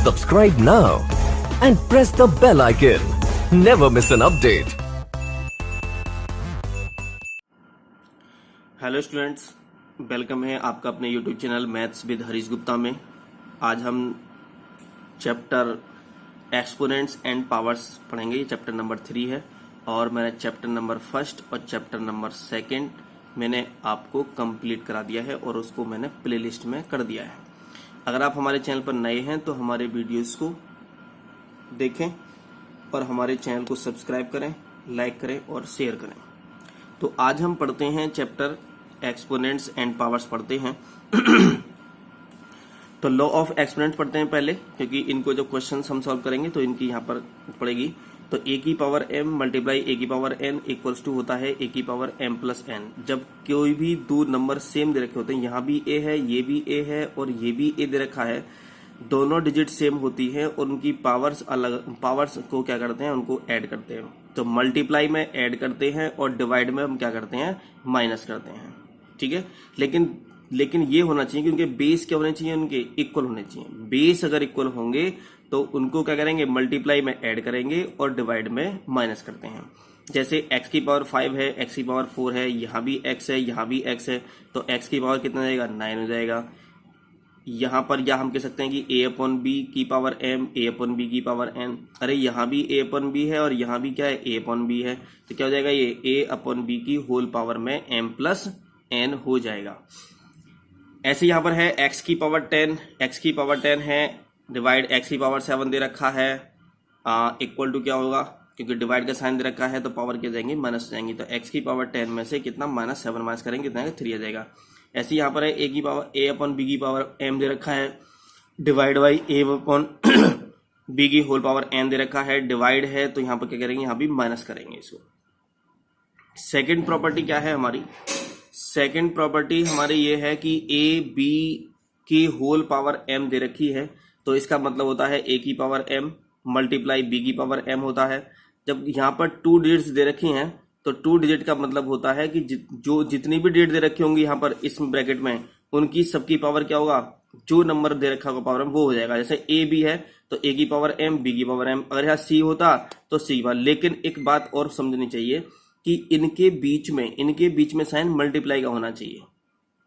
Subscribe now and press the bell icon. Never miss an update. Hello students, welcome है आपका अपने YouTube channel maths with Harish Gupta में। आज हम चैप्टर एक्सपोनेंट्स एंड पावर्स पढ़ेंगे। ये चैप्टर नंबर 3 है और मैंने चैप्टर नंबर 1 और चैप्टर नंबर 2 मैंने आपको कंप्लीट करा दिया है और उसको मैंने प्लेलिस्ट में कर दिया है। अगर आप हमारे चैनल पर नए हैं तो हमारे वीडियोस को देखें और हमारे चैनल को सब्सक्राइब करें, लाइक करें और शेयर करें। तो आज हम पढ़ते हैं चैप्टर एक्सपोनेंट्स एंड पावर्स पढ़ते हैं। तो लॉ ऑफ एक्सपोनेंट्स पढ़ते हैं पहले, क्योंकि इनको जो क्वेश्चंस हम सॉल्व करेंगे तो इनकी यहाँ पर पड़ेगी। तो ए की पावर m मल्टीप्लाई ए की पावर n इक्वल्स टू होता है ए की पावर m प्लस n। जब कोई भी दो नंबर सेम दे रखे होते हैं, यहाँ भी a है, ये भी a है और ये भी a दे रखा है, दोनों डिजिट सेम होती है और उनकी पावर्स अलग, पावर्स को क्या करते हैं, उनको ऐड करते हैं। तो मल्टीप्लाई में ऐड करते हैं और डिवाइड में हम क्या करते हैं, माइनस करते हैं। ठीक है, लेकिन ये होना चाहिए कि उनके बेस क्या होने चाहिए, उनके इक्वल होने चाहिए। बेस अगर इक्वल होंगे तो उनको क्या करेंगे, मल्टीप्लाई में ऐड करेंगे और डिवाइड में माइनस करते हैं। जैसे x की पावर 5 है, x की पावर 4 है, यहाँ भी x है, यहाँ भी x है, तो x की पावर कितना हो जाएगा, 9 हो जाएगा। यहाँ पर या हम कह सकते हैं कि a अपॉन बी की power m, a upon B की पावर n। अरे यहाँ भी a अपॉन बी है और यहाँ भी क्या है, a अपॉन बी है, तो क्या हो जाएगा, ये a अपॉन बी की होल पावर में m प्लस n हो जाएगा। ऐसे यहाँ पर है x की पावर 10, x की पावर 10 है, डिवाइड x की पावर 7 दे रखा है, इक्वल टू क्या होगा, क्योंकि डिवाइड का साइन दे रखा है तो पावर क्या जाएंगी, माइनस हो जाएंगी। तो x की पावर 10 में से कितना, -7 माइनस करेंगे कितना आएगा, 3 आ जाएगा। ऐसे यहाँ पर है a की पावर a अपॉन बी की पावर m दे रखा है, divide by a upon b की होल पावर n दे रखा है, डिवाइड है तो यहाँ पर क्या करेंगे, यहाँ भी माइनस करेंगे इसको। सेकेंड प्रॉपर्टी क्या है हमारी, सेकेंड प्रॉपर्टी हमारी ये है कि a b की होल पावर m दे रखी है, तो इसका मतलब होता है a की पावर m मल्टीप्लाई b की पावर m होता है। जब यहाँ पर 2 डिजिट्स दे रखी हैं तो 2 डिजिट का मतलब होता है कि जो जितनी भी डिजिट दे रखी होंगी यहाँ पर इस ब्रैकेट में, उनकी सबकी पावर क्या होगा, जो नंबर दे रखा होगा पावर m वो हो जाएगा। जैसे a b है तो a की पावर m, b की पावर m, अगर यहाँ c होता तो c बार। लेकिन एक बात और समझनी चाहिए कि इनके बीच में साइन मल्टीप्लाई का होना चाहिए,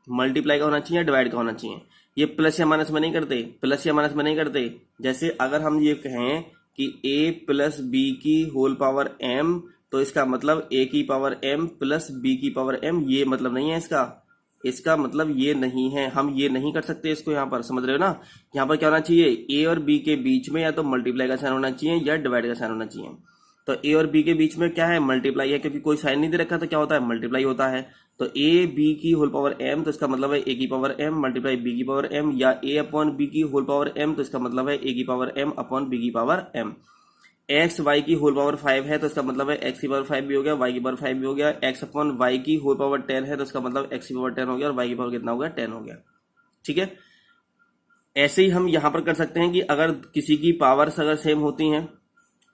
मल्टीप्लाई का होना चाहिए, डिवाइड का होना चाहिए। ये प्लस या माइनस में नहीं करते, प्लस या माइनस में नहीं करते। जैसे अगर हम ये कहें कि a प्लस बी की होल पावर m, तो इसका मतलब a की पावर m प्लस b की पावर m, ये मतलब नहीं है इसका मतलब ये नहीं है, हम ये नहीं कर सकते इसको। यहाँ पर समझ रहे हो ना, यहाँ पर क्या होना चाहिए, a और b के बीच में या तो मल्टीप्लाई का साइन होना चाहिए या डिवाइड का साइन होना चाहिए। तो a और b के बीच में क्या है, मल्टीप्लाई है, क्योंकि कोई साइन नहीं दे रखा तो क्या होता है, मल्टीप्लाई होता है। तो a b की होल पावर m, तो इसका मतलब है a की पावर m मल्टीप्लाई b की पावर m, या a अपॉन b की होल पावर m, तो इसका मतलब है a की पावर m अपॉन b की पावर m। x y की होल पावर 5 है तो इसका मतलब है x की पावर 5 भी हो गया, y की पावर 5 भी हो गया। x अपॉन y की होल पावर 10 है तो इसका मतलब x की पावर 10 हो गया और y की पावर कितना हो गया, 10 हो गया। ठीक है, ऐसे ही हम यहाँ पर कर सकते हैं कि अगर किसी की पावर्स अगर सेम होती हैं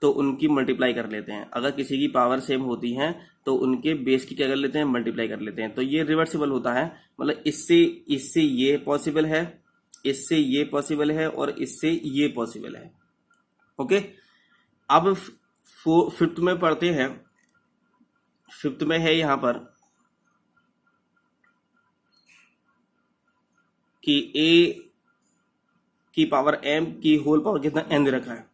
तो उनकी मल्टीप्लाई कर लेते हैं, अगर किसी की पावर सेम होती हैं तो उनके बेस की क्या कर लेते हैं, मल्टीप्लाई कर लेते हैं। तो ये रिवर्सिबल होता है, मतलब इससे ये पॉसिबल है, इससे ये पॉसिबल है और इससे ये पॉसिबल है। ओके, अब फिफ्थ में पढ़ते हैं। फिफ्थ में है यहाँ पर कि a की पावर m की होल पावर कितना, n दे रखा है।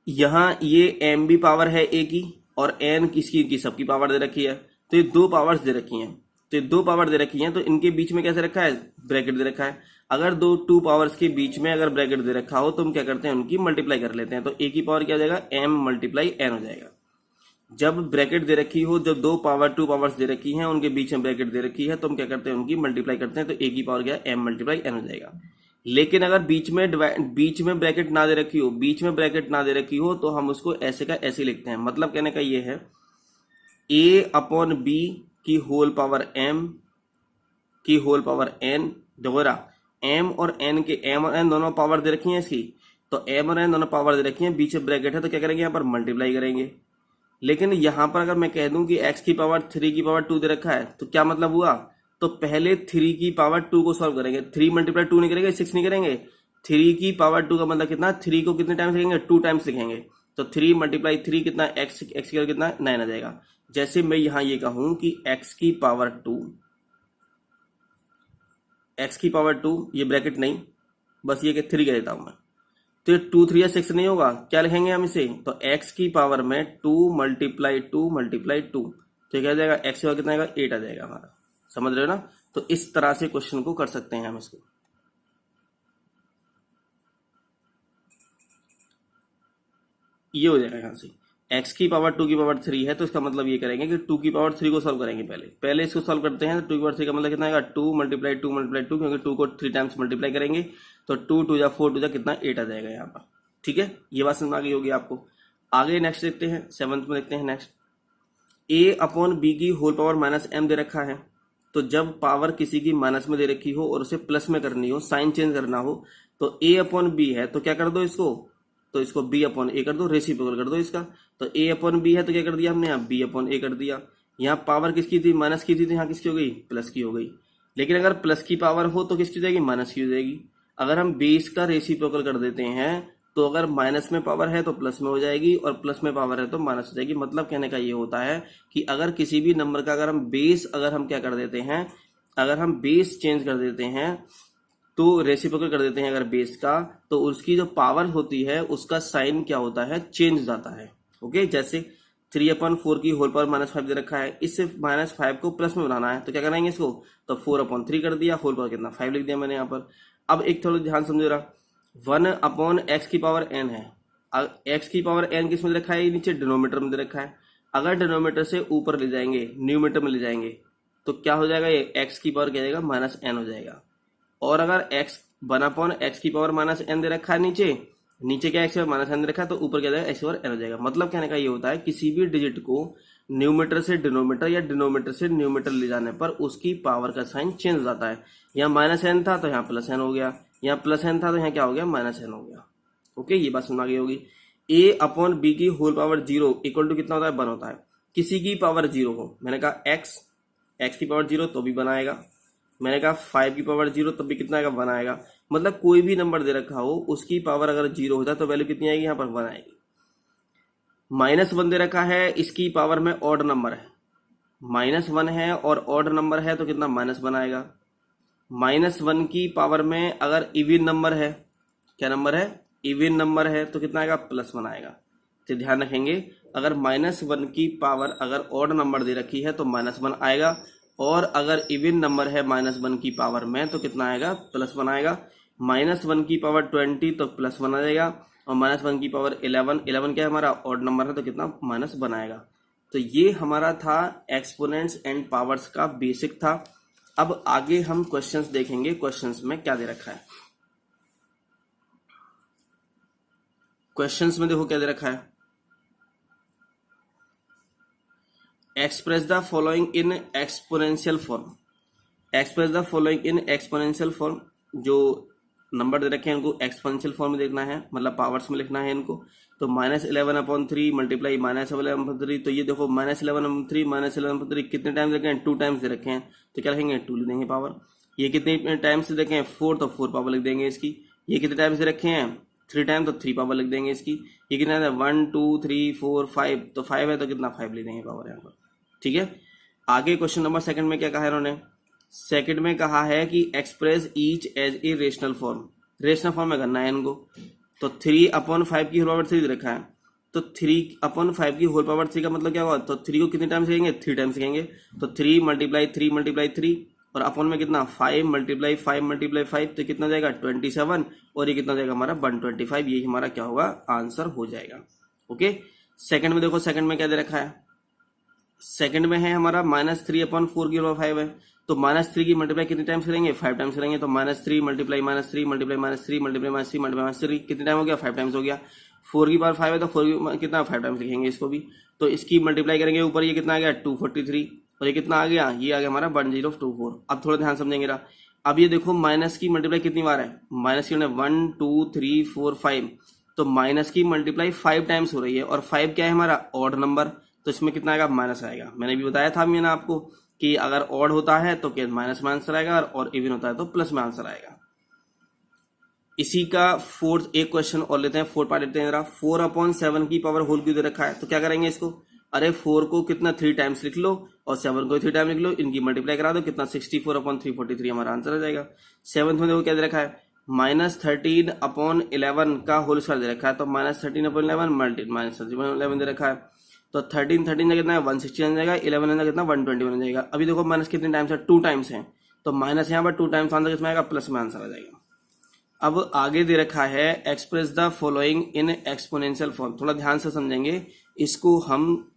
यहाँ ये m भी पावर है a की और n की सबकी पावर दे रखी है। तो ये 2 पावर्स दे रखी हैं, तो ये 2 पावर दे रखी हैं, तो इनके बीच में कैसे रखा है, ब्रैकेट दे रखा है। अगर 2 पावर्स के बीच में अगर ब्रैकेट दे रखा हो तो हम क्या करते हैं, उनकी मल्टीप्लाई कर लेते हैं। तो a की पावर क्या हो जाएगा, m मल्टीप्लाई n हो जाएगा। जब ब्रैकेट दे रखी हो, जब 2 पावर्स दे रखी हैं, उनके बीच में ब्रैकेट दे रखी है, तो हम क्या करते हैं, उनकी मल्टीप्लाई करते हैं। तो a की पावर क्या है, m मल्टीप्लाई n हो जाएगा। लेकिन अगर बीच में ब्रैकेट ना दे रखी हो, बीच में ब्रैकेट ना दे रखी हो, तो हम उसको ऐसे का ऐसे लिखते हैं। मतलब कहने का ये है, a अपॉन b की होल पावर m की होल पावर n, दोबारा m और n दोनों पावर दे रखी हैं इसकी, तो m और n दोनों पावर दे रखी हैं, बीच में ब्रैकेट है, तो क्या करेंगे, यहाँ पर मल्टीप्लाई करेंगे। लेकिन यहाँ पर अगर मैं कह दूं कि x की पावर 3 की पावर 2 दे रखा है, तो क्या मतलब हुआ, तो पहले 3 की पावर 2 को सॉल्व करेंगे। 3 मल्टीप्लाई 2 नहीं करेंगे, 6 नहीं करेंगे, 3 की पावर 2 का मतलब कितना, 3 को कितने टाइम्स लिखेंगे, 2 टाइम्स लिखेंगे। तो 3 मल्टीप्लाई 3 कितना, x की वैल्यू कितना 9 आ जाएगा। जैसे मैं यहां ये कहूं कि x की पावर 2, x की पावर 2, ये ब्रैकेट नहीं, बस ये कि 3 कह देता हूं मैं, तो ये 2 3 या 6 नहीं होगा, क्या लिखेंगे हम इसे, तो x की पावर में 2 मल्टीप्लाई 2 मल्टीप्लाई 2, तो क्या आ जाएगा, x की पावर कितना आएगा, 8 आ जाएगा हमारा। समझ रहे हो ना। तो इस तरह से क्वेश्चन को कर सकते हैं हम इसको। ये हो जाएगा यहां से, x की पावर 2 की पावर 3 है, तो इसका मतलब ये करेंगे कि 2 की पावर 3 को सॉल्व करेंगे। पहले इसको सॉल्व करते हैं। तो 2 की पावर 3 का मतलब कितना आएगा, 2 मल्टीप्लाई 2 मल्टीप्लाई 2, क्योंकि 2 को 3 टाइम्स मल्टीप्लाई करेंगे तो 2 2 जा 4 2 जा कितना 8 आ जाएगा यहाँ पर। ठीक है, ये बात समझ आ गई होगी आपको। आगे नेक्स्ट देखते हैं, 7th में देखते हैं नेक्स्ट। a अपॉन बी की होल पावर माइनस m दे रखा है। तो जब पावर किसी की माइनस में दे रखी हो और उसे प्लस में करनी हो, साइन चेंज करना हो, तो a अपॉन बी है तो क्या कर दो इसको, तो इसको b अपॉन a कर दो, रेसिप्रोकल कर दो इसका। तो a अपॉन b है तो क्या कर दिया हमने, यहाँ b अपॉन a कर दिया। यहाँ पावर किसकी थी, माइनस की थी, तो यहाँ किसकी हो गई, प्लस की हो गई। लेकिन अगर प्लस की पावर हो तो किसकी हो जाएगी, माइनस की हो जाएगी। अगर हम बेस का रेसिप्रोकल कर देते हैं तो अगर माइनस में पावर है तो प्लस में हो जाएगी, और प्लस में पावर है तो माइनस हो जाएगी। मतलब कहने का ये होता है कि अगर किसी भी नंबर का अगर हम बेस, अगर हम क्या कर देते हैं, अगर हम बेस चेंज कर देते हैं तो रेसिप्रोकल कर देते हैं अगर बेस का, तो उसकी जो पावर होती है उसका साइन क्या होता है, चेंज हो जाता है। ओके, जैसे 3/4 की होल पावर माइनस 5 दे रखा है, इससे -5 को प्लस में बनाना है तो क्या कराएंगे इसको, तो 4/3 कर दिया, होल पावर कितना 5 लिख दिया मैंने यहाँ पर। अब एक थोड़ा ध्यान समझो रहा, 1/x की पावर n है। x की पावर n किस में दे रखा है, नीचे डिनोमीटर में दे रखा है। अगर डिनोमीटर से ऊपर ले जाएंगे, न्यूमीटर में ले जाएंगे, तो क्या हो जाएगा, ये x की पावर क्या जाएगा, -n हो जाएगा। और अगर x 1/x की पावर -n दे रखा है, नीचे क्या x की पावर -n दे रखा है, तो ऊपर क्या जाएगा, x की पावर n हो जाएगा। मतलब कहने का ये होता है किसी भी डिजिट को न्यूमीटर से डिनोमीटर या डिनोमीटर से न्यूमीटर ले जाने पर उसकी पावर का साइन चेंज हो जाता है। यहाँ -n था तो यहाँ +n हो गया, यहाँ +n था तो यहाँ क्या हो गया, -n हो गया। ओके, ये बात समझ आ गई होगी। a अपॉन बी की होल पावर 0 इक्वल टू कितना होता है, 1 होता है। किसी की पावर 0 हो, मैंने कहा x की पावर 0 तो भी बनाएगा, मैंने कहा 5 की पावर 0 तब भी कितना आएगा, 1 आएगा। मतलब कोई भी नंबर दे रखा हो उसकी पावर अगर 0 होता है तो वैल्यू कितनी आएगी, यहाँ पर 1 आएगी। -1 दे रखा है, इसकी पावर में ऑड नंबर है, -1 है और ऑड नंबर है तो कितना, -1 आएगा। -1 की पावर में अगर इवन नंबर है, क्या नंबर है, इवन नंबर है तो कितना आएगा, +1 आएगा। तो ध्यान रखेंगे, अगर -1 की पावर अगर ऑड नंबर दे रखी है तो -1 आएगा, और अगर इवन नंबर है -1 की पावर में तो कितना आएगा, +1 आएगा। -1 की पावर 20 तो +1 आ जाएगा, और -1 की पावर 11 क्या है हमारा, ऑड नंबर है तो कितना, -1 आएगा। तो ये हमारा था एक्सपोनेंट्स एंड पावर्स का बेसिक था। अब आगे हम क्वेश्चंस देखेंगे, क्वेश्चंस में क्या दे रखा है। क्वेश्चंस में देखो क्या दे रखा है, express the following in exponential form. Express the following in exponential form, जो नंबर दे रखे हैं उनको एक्सपोनेंशियल फॉर्म में देखना है, मतलब पावर्स में लिखना है इनको। तो -11/3 मल्टीप्लाई -11/3, तो ये देखो -11/3 -11/3 कितने टाइम्स रखे हैं, 2 टाइम्स दे रखे हैं, तो क्या लिखेंगे, 2 लिख देंगे पावर। ये कितने टाइम्स देखे हैं, 4, तो 4 पावर लिख देंगे इसकी। ये कितने टाइम्स दे रखे हैं, 3 टाइम, तो 3 पावर लिख देंगे इसकी। ये कितना है, 1 2 3 4 5, तो 5 है तो कितना, 5 लिख देंगे पावर यहाँ पर। ठीक है, आगे क्वेश्चन नंबर 2 में क्या कहा है इन्होंने, सेकंड में कहा है कि express each as a rational form. Rational form में करना है इनको। तो 3/5 की होल पावर 3 रखा है, तो 3/5 की होल पावर 3 का मतलब क्या होगा, तो 3 को कितने टाइम्स लिखेंगे, 3 टाइम्स लिखेंगे। तो 3 × 3 × 3, और अपॉन में कितना, 5 × 5 × 5, तो कितना जाएगा, 27, और ये कितना जाएगा हमारा 125। ये हमारा क्या होगा, आंसर हो जाएगा। ओके, सेकंड में देखो, सेकंड में क्या दे रखा है, सेकंड में है हमारा -3/4 की 5 है, तो -3 की मल्टीप्लाई कितने टाइम्स करेंगे, 5 टाइम्स करेंगे। तो -3 मल्टीप्लाई -3 मल्टीप्लाई -3 मल्टीप्लाई -3 मल्टीप्लाई -3 कितने टाइम हो गया, 5 टाइम्स हो गया। 4 की पावर 5 है तो 4 की कितना, 5 टाइम्स लिखेंगे इसको भी। तो इसकी मल्टीप्लाई करेंगे ऊपर, ये कितना आ गया, 243, और ये कितना आ गया, ये आ गया हमारा 1024। अब थोड़ा ध्यान समझेंगे रहा। अब ये देखो माइनस की मल्टीप्लाई कितनी बार है, माइनस की 1 2 3 4 5, तो माइनस की मल्टीप्लाई 5 टाइम्स हो रही है, और 5 क्या है हमारा, ऑड नंबर, तो इसमें कितना आएगा, माइनस आएगा। मैंने भी बताया था मैंने आपको कि अगर ऑड होता है तो क्या माइनस में आंसर आएगा, और इवन होता है तो प्लस में आंसर आएगा। इसी का फोर्थ एक क्वेश्चन और लेते हैं, फोर्थ पार्ट लेते हैं जरा। 4/7 की पावर होल क्यों दे रखा है, तो क्या करेंगे इसको, अरे 4 को कितना 3 टाइम्स लिख लो और 7 को 3 टाइम लिख लो, इनकी मल्टीप्लाई करा दो, कितना 64/343 हमारा आंसर आ जाएगा। 7th में देखो क्या दे रखा है, -13/11 का होल स्क्वायर दे रखा है, तो -13/11 -13/11 दे रखा है, तो 13 कितना है 160 बन जाएगा, 11 कितना 120 बन जाएगा। अभी देखो माइनस कितने टाइम्स है, 2 टाइम्स है, तो माइनस यहाँ पर 2 टाइम्स आंसर कितना आएगा, प्लस में आंसर आ जाएगा। अब आगे दे रखा है express the following in exponential form, थोड़ा ध्यान से समझेंगे इसको। हम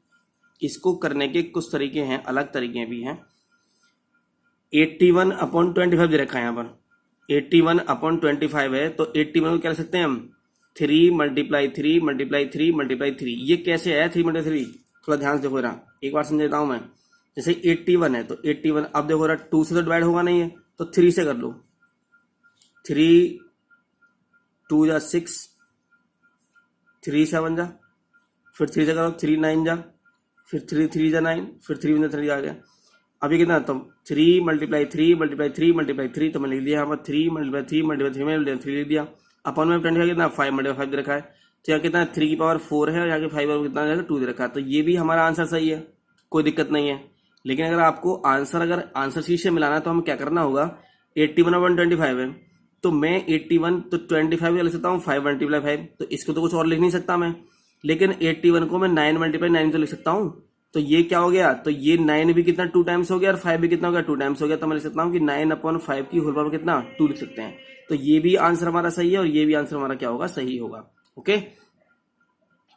इसको करने के कुछ तरीके हैं, अलग तरीके भी हैं। 81/25 दे रखा है यहाँ पर, 81/25 है, तो 81 को क्या लिख सकते हैं हम, 3 × 3 × 3 × 3। ये कैसे है 3 × 3, थोड़ा ध्यान से देखो जरा, एक बार समझ देता हूं मैं। जैसे 81 है तो 81, अब देखो जरा 2 से तो डिवाइड होगा नहीं है, तो 3 से कर लो, 3 2 जा 6, 3 7 जा, फिर 3 से करो, 3 9 जा, फिर 3 3 जा 9, फिर 3 1 3 आ गया। अभी कितना, तो 3 × 3 × 3 × 3, तो मैं लिख दिया यहाँ पर 3 × 3 × 3 में 3 लिख दिया। अपन में 25 कितना 5 × 5 दे रखा है, तो यहाँ कितना 3 की पावर 4 है और यहाँ के 5 पावर कितना 2 दे रखा है, तो ये भी हमारा आंसर सही है, कोई दिक्कत नहीं है। लेकिन अगर आपको अगर आंसर शीट से मिलाना है तो हमें क्या करना होगा, 81/25 है, तो मैं 81 तो 25 लिख सकता हूँ 5 × 5, तो इसको तो कुछ और लिख नहीं सकता मैं, लेकिन 81 को मैं 9 × 9 तो लिख सकता हूँ। तो ये क्या हो गया, तो ये 9 भी कितना 2 टाइम्स हो गया और 5 भी कितना हो गया 2 टाइम्स हो गया, तो मैं लिख सकता हूँ कि 9/5 की होल पावर कितना 2 लिख सकते हैं। तो ये भी आंसर हमारा सही है और ये भी आंसर हमारा क्या होगा, सही होगा। ओके,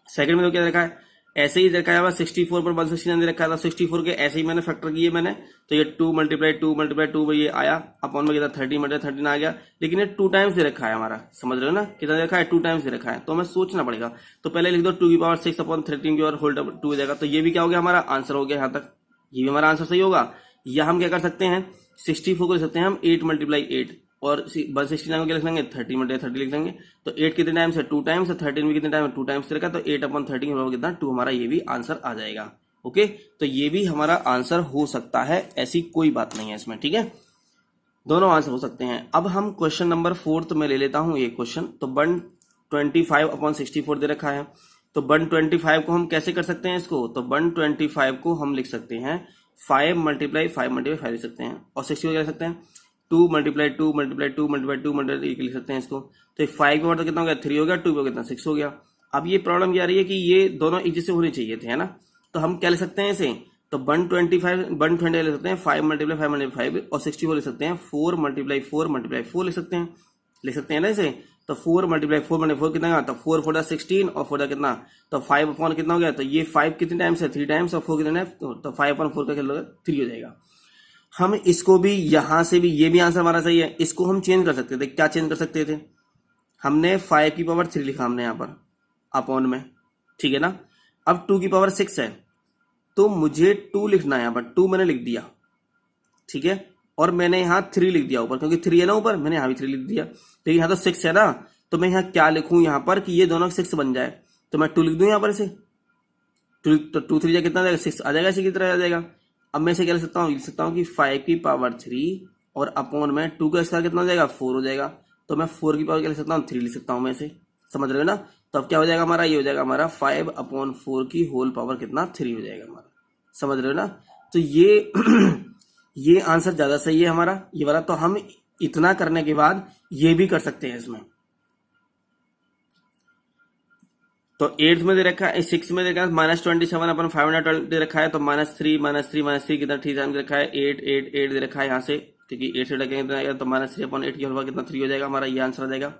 सेकंड में तो क्या रखा है, ऐसे ही रखा है 64 पर 169 दे रखा था, 64 के ऐसे ही मैंने फैक्टर किए मैंने, तो ये 2 × 2 × 2 ये आया, अपॉन में कितना 30 × 13 आ गया, लेकिन ये 2 टाइम्स दे रखा है हमारा, समझ रहे हो ना, कितना दे रखा है 2 टाइम्स दे रखा है, तो हमें सोचना पड़ेगा। तो पहले लिख दो 2 की पावर 6/13 की पावर होल 2 हो जाएगा, तो ये भी क्या हो गया हमारा आंसर हो गया यहाँ तक, ये भी हमारा आंसर सही होगा। या हम क्या कर सकते हैं, 64 को लिख सकते हैं हम 8 × 8 और 169 को क्या लिख लेंगे 30 × 30 लिख लेंगे, तो 8 कितने टाइम्स है 2 टाइम्स, 13 भी कितने टाइम है 2 टाइम्स रखा, तो 8/13 होगा कितना 2, हमारा ये भी आंसर आ जाएगा। ओके, तो ये भी हमारा आंसर हो सकता है, ऐसी कोई बात नहीं है इसमें, ठीक है, दोनों आंसर हो सकते हैं। अब हम क्वेश्चन नंबर 4 में ले लेता हूं ये क्वेश्चन। तो 125/64 दे रखा है, तो 125 को हम कैसे कर सकते हैं इसको, तो 125 को हम लिख सकते हैं 5 × 5 लिख सकते हैं, और 60 को क्या लिख सकते हैं 2 × 2 × 2 × 2 × लिख सकते हैं इसको। तो 5 के पावर कितना हो गया 3 हो गया, 2 पे कितना 6 हो गया। अब ये प्रॉब्लम क्या आ रही है कि ये दोनों एक जैसे होने चाहिए थे, है ना, तो हम क्या लिख सकते हैं इसे, तो 120 लिख सकते हैं 5 × 5 × 5 और 64 लिख सकते हैं 4 × 4 × 4 लिख सकते हैं ना इसे। तो 4 × 4 × 4 कितना, तो 4 4 16 और 4 कितना, तो 5 अपॉन कितना हो गया, तो ये 5 कितने टाइम्स है 3 टाइम्स, और 4 कितने टाइम्स, तो 5/4 का क्या 3 हो जाएगा। हम इसको भी यहां से भी, ये भी आंसर हमारा सही है, इसको हम चेंज कर सकते थे। क्या चेंज कर सकते थे, हमने 5 की पावर 3 लिखा हमने यहां पर अपॉन में, ठीक है ना। अब 2 की पावर 6 है, तो मुझे 2 लिखना है, यहां पर 2 मैंने लिख दिया, ठीक है, और मैंने यहाँ 3 लिख दिया ऊपर, क्योंकि 3 है ना ऊपर, मैंने यहाँ भी 3 लिख दिया, लेकिन यहाँ तो 6 है ना, तो मैं यहाँ क्या लिखूं यहाँ पर कि ये दोनों 6 बन जाए, तो मैं 2 लिख दूं यहाँ पर इसे, 2 3 कितना आ जाएगा 6 आ जाएगा, इसी की तरह आ जाएगा। अब मैं इसे क्या लिख सकता हूँ कि 5 की पावर 3 और अपॉन में 2 का स्क्वायर कितना हो जाएगा 4 हो जाएगा, तो मैं 4 की पावर क्या लिख सकता हूँ 3 लिख सकता हूँ मैं इसे, समझ रहे हो ना। तो अब क्या हो जाएगा हमारा, ये हो जाएगा हमारा 5/4 की होल पावर कितना 3 हो जाएगा हमारा, समझ रहे हो ना। तो ये ये आंसर ज्यादा सही है हमारा ये वाला। तो हम इतना करने के बाद ये भी कर सकते हैं इसमें। तो 8th में दे रखा है, 6 में दे रखा है -27 अपन 512 दे रखा है, तो -3 कितना 3 टाइम दे रखा है 8 दे रखा है यहाँ से, क्योंकि 8 से लगेंगे तो -3/8 की होल कितना 3 हो जाएगा हमारा, ये आंसर आ जाएगा।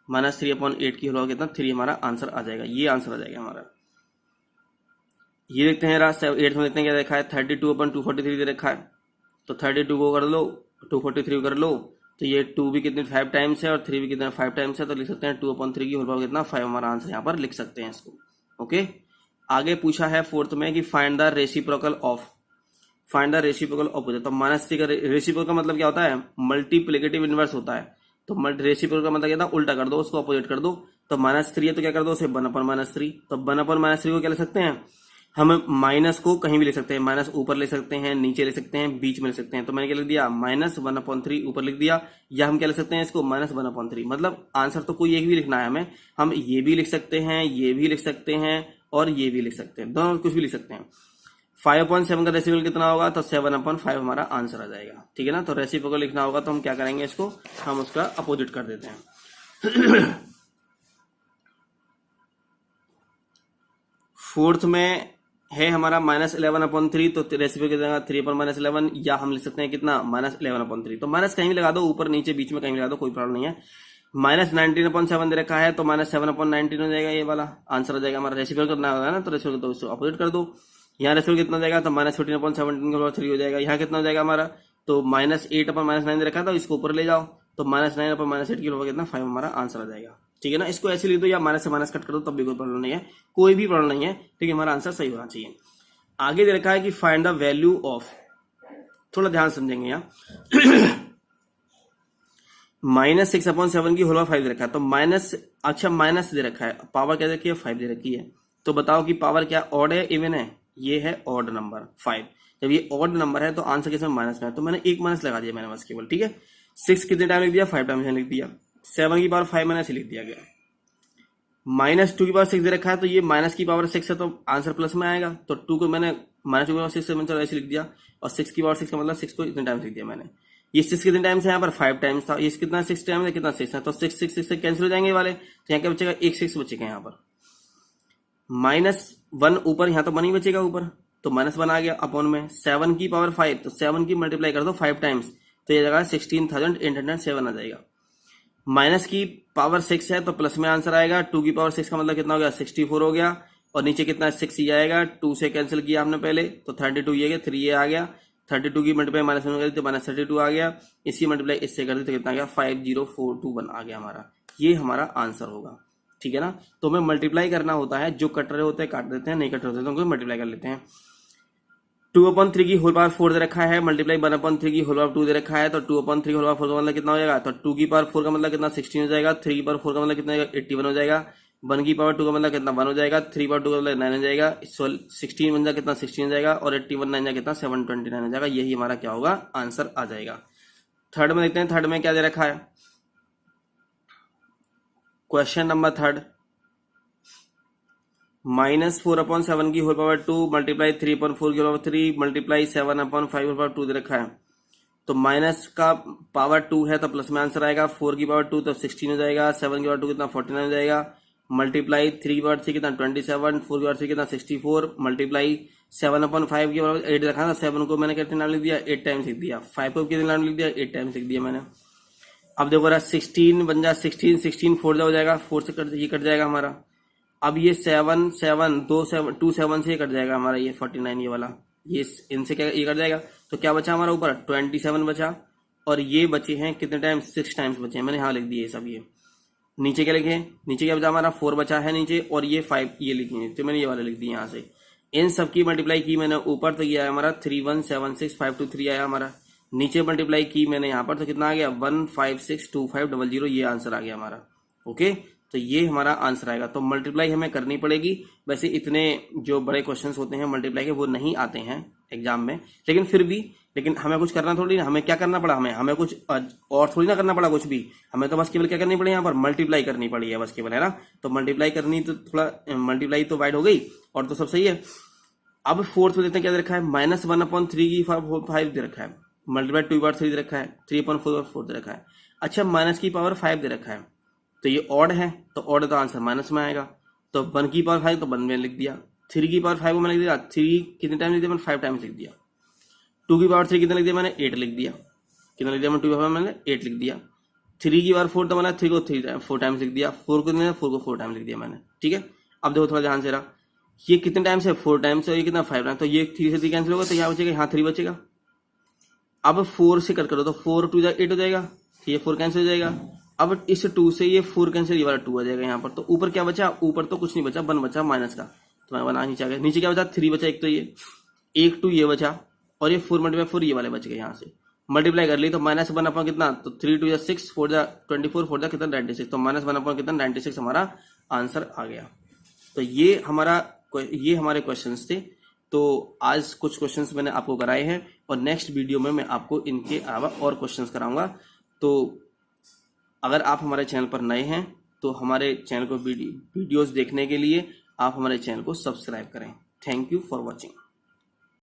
-3/8 की होल कितना 3 हमारा आंसर आ जाएगा, ये आंसर आ जाएगा हमारा। ये देखते हैं 8th में देखते हैं क्या देखा है 32/243 दे रखा है, तो 32 को कर लो 243 कर लो, तो ये 2 भी कितने 5 टाइम्स है और 3 भी कितने 5 टाइम्स है, तो लिख सकते हैं 2/3 की होल पावर कितना 5 हमारा आंसर यहाँ पर लिख सकते हैं इसको। ओके, आगे पूछा है 4th में कि find the reciprocal of opposite. तो -3 का रेसिप्रोकल का मतलब क्या होता है, मल्टीप्लिकेटिव इनवर्स होता है। तो रेसिप्रोकल का मतलब क्या था, उल्टा कर दो उसको, अपोजिट कर दो। तो -3 है तो क्या कर दो उसे 1/3, तो 1/3 को क्या लिख सकते हैं हम माइनस को कहीं भी ले सकते हैं, माइनस ऊपर ले सकते हैं, नीचे ले सकते हैं, बीच में ले सकते हैं। तो मैंने क्या लिख दिया, -1/3 ऊपर लिख दिया, या हम क्या लिख सकते हैं इसको -1/3। मतलब आंसर तो कोई एक भी लिखना है हमें, हम ये भी लिख सकते हैं, ये भी लिख सकते हैं और ये भी लिख सकते हैं, दोनों कुछ भी लिख सकते हैं। 5/7 का रेसिप्रोकल कितना होगा, तो 7/5 हमारा आंसर आ जाएगा। ठीक है ना, तो रेसिप्रोकल लिखना होगा तो हम क्या करेंगे, इसको हम उसका अपोजिट कर देते हैं। फोर्थ में है हमारा -11/3, तो रेसिप्रोकल कितना 3/-11, या हम लिख सकते हैं कितना -11/3। तो माइनस कहीं भी लगा दो, ऊपर नीचे बीच में कहीं भी लगा दो, कोई प्रॉब्लम नहीं है। -19/7 दे रखा है तो -7/19 हो जाएगा, ये वाला आंसर हो जाएगा हमारा। रेसिप्रोकल करना होगा ना, तो रेसिप्रोकल तो उसको अपोजिट कर दो। यहाँ रेसिप्रोकल कितना हो जाएगा, तो -14/17 हो जाएगा। यहाँ कितना हो जाएगा हमारा, तो -8/-9 दे रखा था, इसको ऊपर ले जाओ, तो -9/-8 की कितना 5 हमारा आंसर आ जाएगा। ठीक है ना, इसको ऐसे लिख दो या माइनस से माइनस कट कर दो, तब भी कोई प्रॉब्लम नहीं है, कोई भी प्रॉब्लम नहीं है। ठीक है, हमारा आंसर सही होना चाहिए। आगे दे रखा है कि फाइंड द वैल्यू ऑफ, थोड़ा ध्यान समझेंगे यहाँ। -6/7 की होल पावर 5 दे रखा है, तो माइनस दे रखा है, पावर क्या रखी है 5 दे रखी है। तो बताओ कि पावर क्या ऑड है इवन है, ये है ऑड नंबर 5। जब ये ऑड नंबर है तो आंसर किसमें माइनस में है, तो मैंने एक माइनस लगा दिया मैंने बस केवल। ठीक है, 6 कितने टाइम लिख दिया, 5 टाइम लिख दिया। 7 की पावर 5 मैंने ऐसे लिख दिया गया। -2 की पावर 6 दे रखा है, तो ये माइनस की पावर 6 है तो आंसर प्लस में आएगा, तो 2 को मैंने -2 की पावर 6 से मैंने ऐसे लिख दिया, और 6 की पावर 6 का मतलब 6 को इतने टाइम लिख दिया मैंने। ये 6 कितने टाइम से यहाँ पर 5 टाइम्स था, ये कितना 6 टाइम है, कितना 6 है, तो 6 से कैंसिल हो जाएंगे वाले, तो यहाँ क्या बचेगा, एक 6 बचेगा यहाँ पर। -1 ऊपर, यहाँ तो 1 ही बचेगा ऊपर, तो -1 आ गया अपॉन में 7 की पावर 5, तो 7 की मल्टीप्लाई कर दो 5 टाइम्स, तो ये जगह 16,807 आ जाएगा। माइनस की पावर 6 है तो प्लस में आंसर आएगा। 2 की पावर 6 का मतलब कितना हो गया, 64 हो गया, और नीचे कितना 6 ही आएगा, 2 से कैंसिल किया हमने पहले, तो 32 ये गया, 3 ये आ गया। 32 की मल्टीप्लाई माइनस में कर दी तो -32 आ गया, इसी मल्टीप्लाई इससे कर दी तो कितना आ गया 50,421 आ गया हमारा, ये हमारा आंसर होगा। ठीक है ना, तो हमें मल्टीप्लाई करना होता है, जो कट रहे होते हैं काट देते हैं, नहीं कट रहे होते तो उनको मल्टीप्लाई कर लेते हैं। 2/3 की होल पावर 4 दे रखा है, मल्टीप्लाई 1/3 की होल पावर 2 दे रखा है, तो 2/3 की होल पावर 4 का मतलब कितना हो जाएगा, तो 2 की पावर 4 का मतलब कितना 16 हो जाएगा, 3 की पावर 4 का मतलब कितना 81 हो जाएगा, 1 की पावर 2 का मतलब कितना 1 हो जाएगा, 3 पावर 2 का मतलब 9 हो जाएगा, 16 बन जाएगा कितना 16 हो जाएगा, और 81 9 कितना 729 हो जाएगा। यही हमारा क्या होगा, आंसर आ जाएगा। थर्ड में देखते हैं, थर्ड में क्या दे रखा है, क्वेश्चन नंबर थर्ड, -4/7 की होल पावर 2 मल्टीप्लाई 3/4 की whole power 3 multiply 7/5 whole power 2 दे रखा है। तो माइनस का पावर 2 है तो प्लस में आंसर आएगा, 4 की पावर 2 तो 16 हो जाएगा, 7 की पावर 2 कितना 49 हो जाएगा, मल्टीप्लाई 3 की पावर 3 कितना 27, 4 की पावर 3 कितना 64, मल्टीप्लाई 7/5 की पावर 8 रखा था, 7 को मैंने कितने नाम लिख दिया 8 टाइम्स लिख दिया, 5 को कितने नाम लिख दिया 8 टाइम्स लिख दिया मैंने। अब देखो रहा 16 बन जा 16 4 हो जाएगा, 4 से कट जाएगा हमारा। अब ये 7 7 2 7 से कट जाएगा हमारा, ये 49 ये वाला, ये इनसे क्या ये कट जाएगा, तो क्या बचा हमारा ऊपर 27 बचा, और ये बचे हैं कितने टाइम 6 टाइम्स बचे हैं, मैंने यहाँ लिख दिए सब। ये नीचे क्या लिखे, नीचे क्या बचा हमारा 4 बचा है नीचे, और ये 5 ये लिखे, तो मैंने ये वाले लिख दिए यहाँ से। इन सब की मल्टीप्लाई की मैंने ऊपर, तो ये आया हमारा 3176523 आया हमारा। नीचे मल्टीप्लाई की मैंने यहाँ पर, तो कितना आ गया 1562500, ये आंसर आ गया हमारा। ओके, तो ये हमारा आंसर आएगा। तो मल्टीप्लाई हमें करनी पड़ेगी। वैसे इतने जो बड़े क्वेश्चंस होते हैं मल्टीप्लाई के वो नहीं आते हैं एग्जाम में, लेकिन फिर भी हमें कुछ करना थोड़ी ना, हमें क्या करना पड़ा, हमें कुछ और थोड़ी ना करना पड़ा कुछ भी, हमें तो बस केवल क्या करनी पड़ी, यहाँ पर मल्टीप्लाई करनी पड़ी है बस केवल, है ना। तो मल्टीप्लाई करनी, तो थोड़ा मल्टीप्लाई तो वाइड हो गई और तो सब सही है। अब फोर्थ में देखते हैं क्या दे रखा है, -1/3 की 5 दे रखा है, मल्टीप्लाई 2/3 दे रखा है, 3/4 दे रखा है। अच्छा, माइनस की पावर 5 दे रखा है, तो ये ऑड है, तो ऑड है तो आंसर माइनस में आएगा। तो 1 की पावर 5 तो 1 में लिख दिया, 3 की पावर 5 को मैंने लिख दिया, 3 कितने टाइम लिख दिया मैंने 5 टाइम्स लिख दिया। 2 की पावर 3 कितना लिख दिया मैंने 8 लिख दिया, कितना लिख दिया मैंने 2 की पावर मैंने 8 लिख दिया। 3 की पावर 4 तो मैंने 3 को 4 टाइम्स लिख दिया, 4 को 4 टाइम्स लिख दिया मैंने। ठीक है, अब देखो थोड़ा ध्यान से रहा, ये कितने टाइम से 4 टाइम्स, और ये कितना 5 टाइम, तो ये 3 से 3 कैंसिल होगा, तो यहाँ बचेगा, यहाँ 3 बचेगा। अब 4 से कट करो तो 4 2 8 हो जाएगा, ये 4 कैंसिल हो जाएगा। अब इस 2 से ये 4 कैंसिल, ये वाला 2 आ जाएगा यहाँ पर। तो ऊपर क्या बचा, ऊपर तो कुछ नहीं बचा, 1 बचा माइनस का, तो मैं बना नीचे आ गया। नीचे क्या बचा 3 बचा, एक तो ये 1 2 ये बचा, और ये 4 × 4 ये वाले बच गए। यहाँ से मल्टीप्लाई कर ली तो -1 अपॉन कितना, तो 3 2 6 4 24 4 कितना 96, तो -1 अपॉन कितना 96 हमारा आंसर आ गया। तो ये हमारा ये हमारे क्वेश्चंस थे। तो आज कुछ क्वेश्चंस मैंने आपको कराए हैं और नेक्स्ट वीडियो में मैं आपको इनके अलावा और क्वेश्चंस कराऊंगा। तो अगर आप हमारे चैनल पर नए हैं तो हमारे चैनल को वीडियोस देखने के लिए आप हमारे चैनल को सब्सक्राइब करें। Thank you for watching.